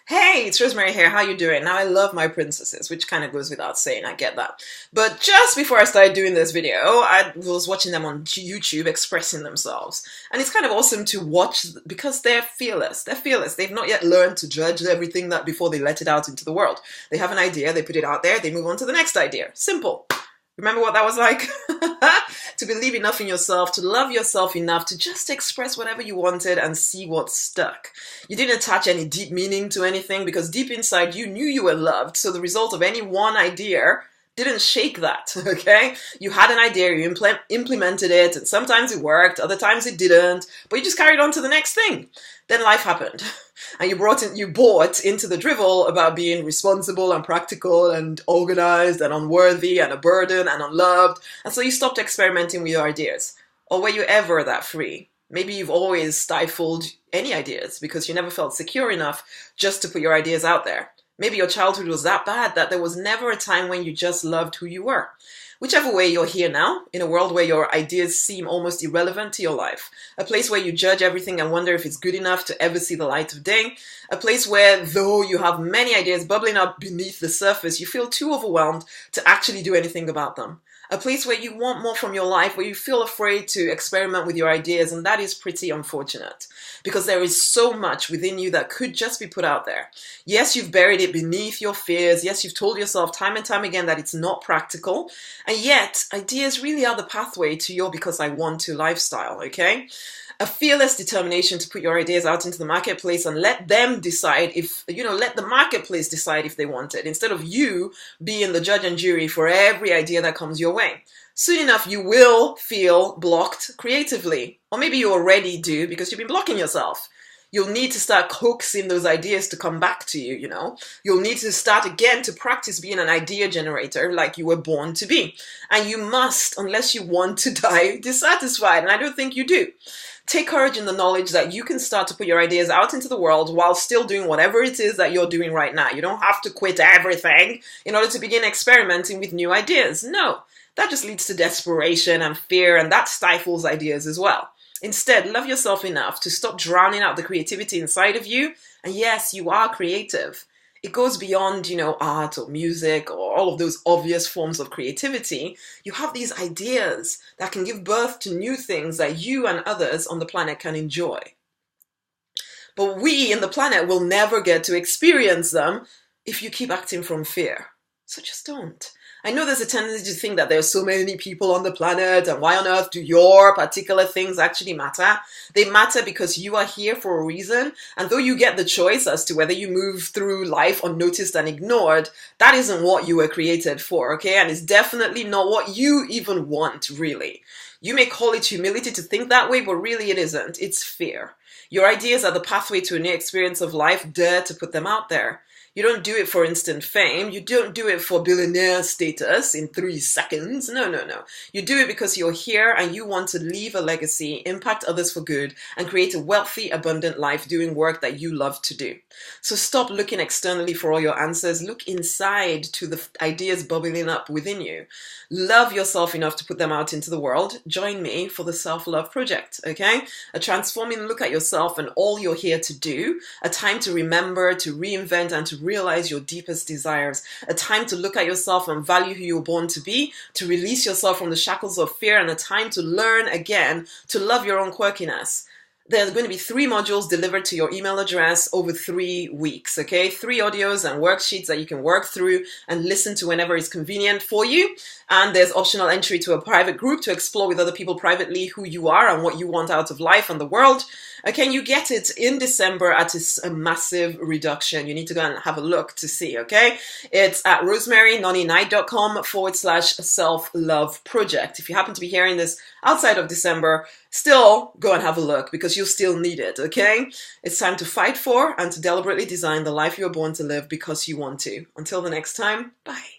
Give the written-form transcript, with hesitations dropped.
Hey, it's Rosemary here. How you doing? Now I love my princesses, which kind of goes without saying. I get that. But just before I started doing this video, I was watching them on YouTube expressing themselves. And it's kind of awesome to watch because they're fearless. They're fearless. They've not yet learned to judge everything that before they let it out into the world. They have an idea, they put it out there, they move on to the next idea. Simple. Remember what that was like? To believe enough in yourself, to love yourself enough, to just express whatever you wanted and see what stuck. You didn't attach any deep meaning to anything because deep inside you knew you were loved, so the result of any one idea didn't shake that, okay? You had an idea, you implemented it, and sometimes it worked, other times it didn't, but you just carried on to the next thing. Then life happened, and you bought into the drivel about being responsible and practical and organized and unworthy and a burden and unloved, and so you stopped experimenting with your ideas. Or were you ever that free? Maybe you've always stifled any ideas because you never felt secure enough just to put your ideas out there. Maybe your childhood was that bad that there was never a time when you just loved who you were. Whichever way, you're here now, in a world where your ideas seem almost irrelevant to your life. A place where you judge everything and wonder if it's good enough to ever see the light of day. A place where, though you have many ideas bubbling up beneath the surface, you feel too overwhelmed to actually do anything about them. A place where you want more from your life, where you feel afraid to experiment with your ideas, and that is pretty unfortunate. Because there is so much within you that could just be put out there. Yes, you've buried it beneath your fears. Yes, you've told yourself time and time again that it's not practical. And yet, ideas really are the pathway to your because I want to lifestyle, okay? A fearless determination to put your ideas out into the marketplace and let them decide if, let the marketplace decide if they want it, instead of you being the judge and jury for every idea that comes your way. Soon enough, you will feel blocked creatively. Or maybe you already do because you've been blocking yourself. You'll need to start coaxing those ideas to come back to you, You'll need to start again to practice being an idea generator like you were born to be. And you must, unless you want to die dissatisfied, and I don't think you do. Take courage in the knowledge that you can start to put your ideas out into the world while still doing whatever it is that you're doing right now. You don't have to quit everything in order to begin experimenting with new ideas. No, that just leads to desperation and fear, and that stifles ideas as well. Instead, love yourself enough to stop drowning out the creativity inside of you. And yes, you are creative. It goes beyond, art or music or all of those obvious forms of creativity. You have these ideas that can give birth to new things that you and others on the planet can enjoy. But we in the planet will never get to experience them if you keep acting from fear. So just don't. I know there's a tendency to think that there's so many people on the planet and why on earth do your particular things actually matter? They matter because you are here for a reason, and though you get the choice as to whether you move through life unnoticed and ignored, that isn't what you were created for, okay? And it's definitely not what you even want, really. You may call it humility to think that way, but really it isn't. It's fear. Your ideas are the pathway to a new experience of life. Dare to put them out there. You don't do it for instant fame. You don't do it for billionaire status in 3 seconds. No. You do it because you're here and you want to leave a legacy, impact others for good, and create a wealthy, abundant life doing work that you love to do. So stop looking externally for all your answers. Look inside to the ideas bubbling up within you. Love yourself enough to put them out into the world. Join me for the Self-Love Project, okay? A transforming look at yourself and all you're here to do. A time to remember, to reinvent, and to realize your deepest desires. A time to look at yourself and value who you were born to be, to release yourself from the shackles of fear, and a time to learn again to love your own quirkiness. There's going to be 3 modules delivered to your email address over 3 weeks, okay? 3 audios and worksheets that you can work through and listen to whenever it's convenient for you. And there's optional entry to a private group to explore with other people privately who you are and what you want out of life and the world. Okay, you get it in December at a massive reduction. You need to go and have a look to see, okay? It's at rosemarynonniknight.com/self-love project. If you happen to be hearing this outside of December, still go and have a look because you'll still need it, okay? It's time to fight for and to deliberately design the life you were born to live because you want to. Until the next time, bye.